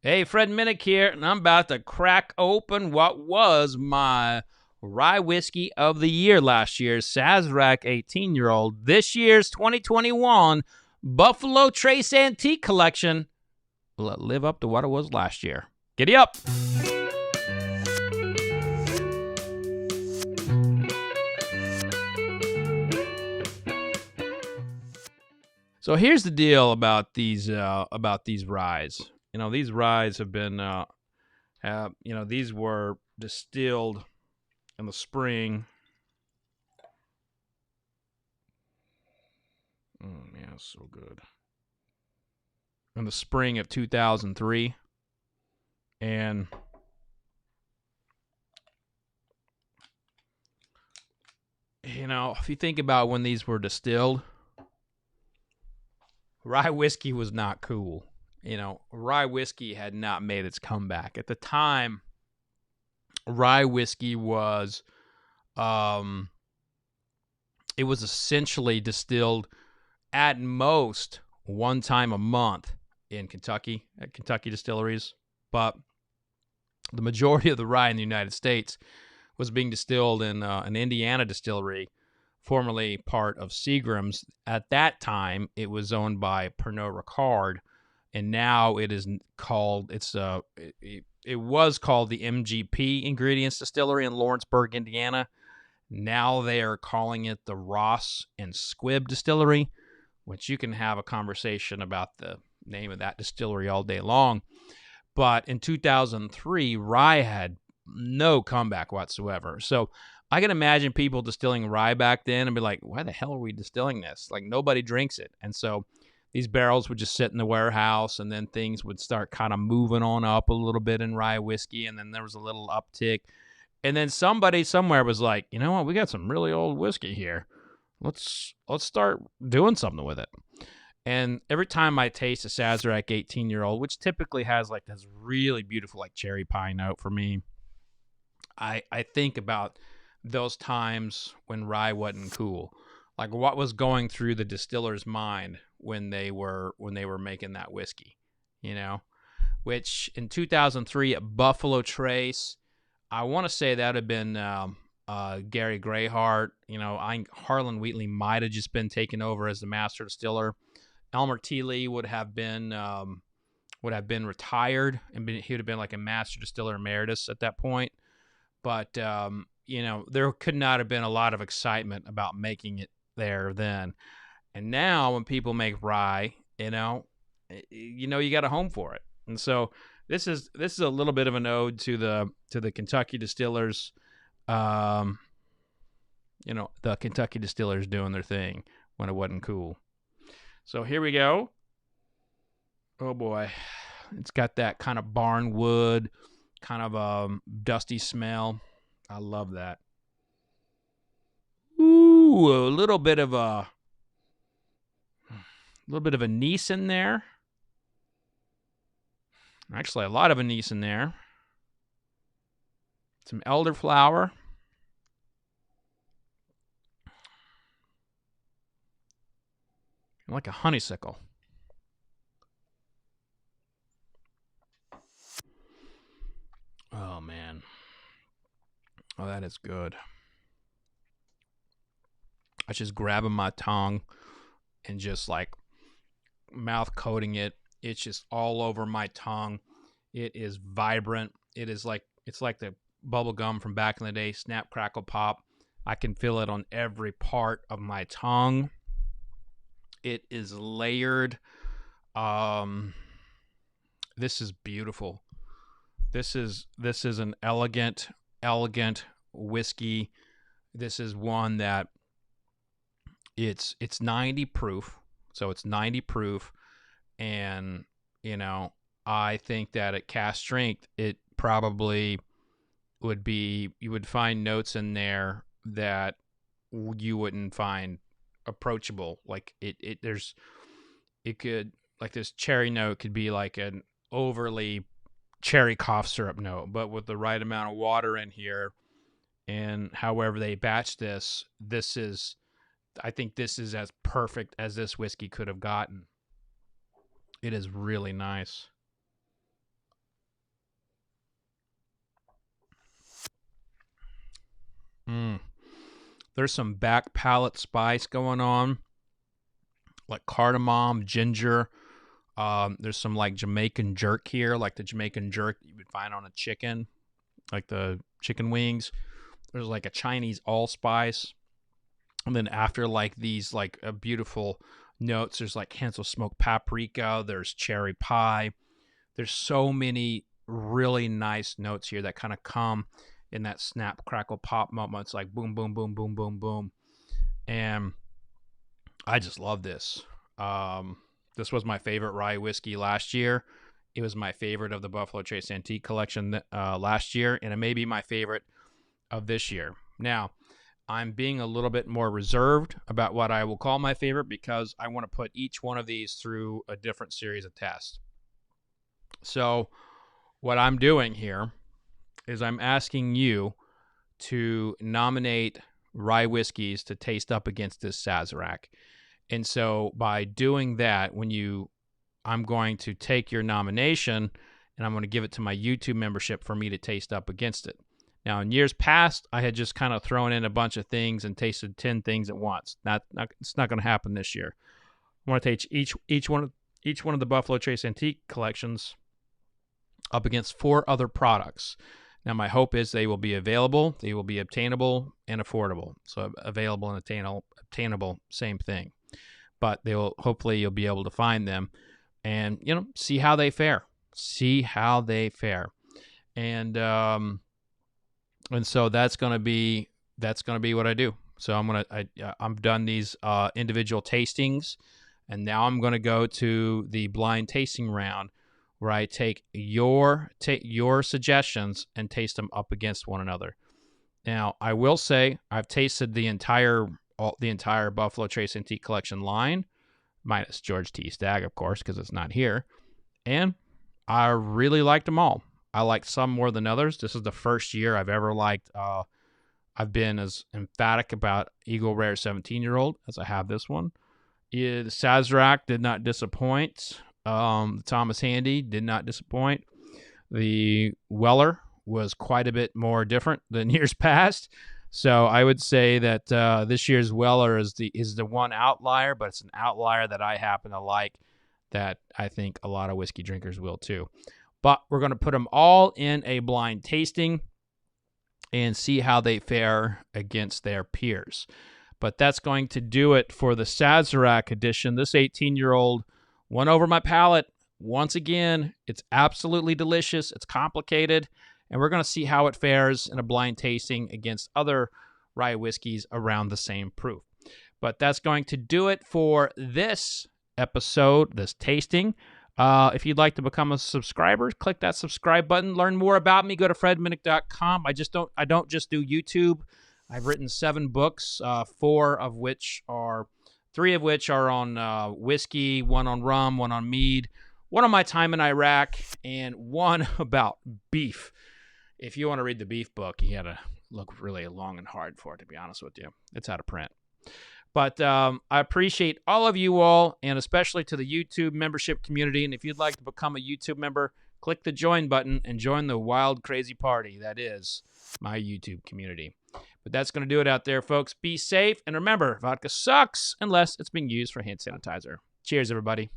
Hey, Fred Minnick here, and I'm about to crack open what was my Rye Whiskey of the Year last year's Sazerac 18-year-old. This year's 2021 Buffalo Trace Antique Collection. Will it live up to what it was last year? Giddy up! So here's the deal about these ryes. These ryes have been these were distilled in the spring. Oh man, it's so good. In the spring of 2003, and if you think about when these were distilled, rye whiskey was not cool. Rye whiskey had not made its comeback at the time. Rye whiskey was, it was essentially distilled at most one time a month in Kentucky at Kentucky distilleries, but the majority of the rye in the United States was being distilled in an Indiana distillery, formerly part of Seagram's. At that time, it was owned by Pernod Ricard, and now it is called. It was called the MGP Ingredients Distillery in Lawrenceburg, Indiana. Now they are calling it the Ross and Squibb Distillery, which you can have a conversation about the name of that distillery all day long. But in 2003, rye had no comeback whatsoever. So I can imagine people distilling rye back then and be like, why the hell are we distilling this? Like, nobody drinks it. And so these barrels would just sit in the warehouse, and then things would start kind of moving on up a little bit in rye whiskey, and then there was a little uptick. And then somebody somewhere was like, you know what, we got some really old whiskey here. Let's start doing something with it. And every time I taste a Sazerac 18-year-old, which typically has like this really beautiful like cherry pie note for me, I think about those times when rye wasn't cool. Like what was going through the distiller's mind when they were making that whiskey, Which in 2003 at Buffalo Trace, I want to say that would have been Gary Greyhart. Harlan Wheatley might have just been taken over as the master distiller. Elmer T. Lee would have been retired, and he would have been like a master distiller emeritus at that point. But there could not have been a lot of excitement about making it there then. And now when people make rye, you got a home for it. And so this is a little bit of an ode to the Kentucky distillers. The Kentucky distillers doing their thing when it wasn't cool. So here we go. Oh boy, it's got that kind of barn wood, kind of dusty smell. I love that. Ooh, a little bit of anise in there. Actually, a lot of anise in there. Some elderflower. Like a honeysuckle. Oh, man. Oh, that is good. I just grabbing my tongue and just like mouth coating it. It's just all over my tongue. It is vibrant. It's like the bubble gum from back in the day, snap, crackle, pop. I can feel it on every part of my tongue. It is layered. This is beautiful. This is an elegant whiskey. This is one that it's 90 proof. So it's 90 proof, and I think that at cask strength it probably would be, you would find notes in there that you wouldn't find approachable. Like this cherry note could be like an overly cherry cough syrup note, but with the right amount of water in here, and however they batch this, I think this is as perfect as this whiskey could have gotten. It is really nice. Mm. There's some back palate spice going on, like cardamom, ginger. There's some like Jamaican jerk here, like the Jamaican jerk you would find on a chicken, like the chicken wings. There's like a Chinese allspice. And then after like these like beautiful notes, there's like hints of smoked paprika. There's cherry pie. There's so many really nice notes here that kind of come in that snap, crackle, pop moment. It's like boom, boom, boom, boom, boom, boom. And I just love this. This was my favorite rye whiskey last year. It was my favorite of the Buffalo Trace Antique Collection last year, and it may be my favorite of this year. Now, I'm being a little bit more reserved about what I will call my favorite because I want to put each one of these through a different series of tests. So what I'm doing here is I'm asking you to nominate rye whiskeys to taste up against this Sazerac. And so by doing that, I'm going to take your nomination and I'm going to give it to my YouTube membership for me to taste up against it. Now, in years past, I had just kind of thrown in a bunch of things and tasted 10 things at once. It's not going to happen this year. I want to take each one of the Buffalo Trace Antique collections up against 4 other products. Now, my hope is they will be available, they will be obtainable, and affordable. So available and obtainable, same thing. But hopefully you'll be able to find them and, see how they fare. And so that's going to be what I do. So I'm done these individual tastings, and now I'm going to go to the blind tasting round where I take your suggestions and taste them up against one another. Now, I will say I've tasted the entire Buffalo Trace Antique Collection line, minus George T. Stagg, of course, because it's not here, and I really liked them all. I liked some more than others. This is the first year I've ever liked. I've been as emphatic about Eagle Rare 17-year-old as I have this one. The Sazerac did not disappoint. The Thomas Handy did not disappoint. The Weller was quite a bit more different than years past. So I would say that this year's Weller is the one outlier, but it's an outlier that I happen to like, that I think a lot of whiskey drinkers will too. But we're going to put them all in a blind tasting and see how they fare against their peers. But that's going to do it for the Sazerac edition. This 18-year-old won over my palate. Once again, it's absolutely delicious. It's complicated. And we're going to see how it fares in a blind tasting against other rye whiskeys around the same proof. But that's going to do it for this episode, this tasting. If you'd like to become a subscriber, click that subscribe button. Learn more about me. Go to fredminnick.com. I don't just do YouTube. I've written 7 books, 3 of which are on whiskey, 1 on rum, 1 on mead, 1 on my time in Iraq, and 1 about beef. If you want to read the beef book, you got to look really long and hard for it, to be honest with you. It's out of print. But I appreciate all of you all, and especially to the YouTube membership community. And if you'd like to become a YouTube member, click the join button and join the wild, crazy party that is my YouTube community. But that's going to do it out there, folks. Be safe. And remember, vodka sucks unless it's being used for hand sanitizer. Cheers, everybody.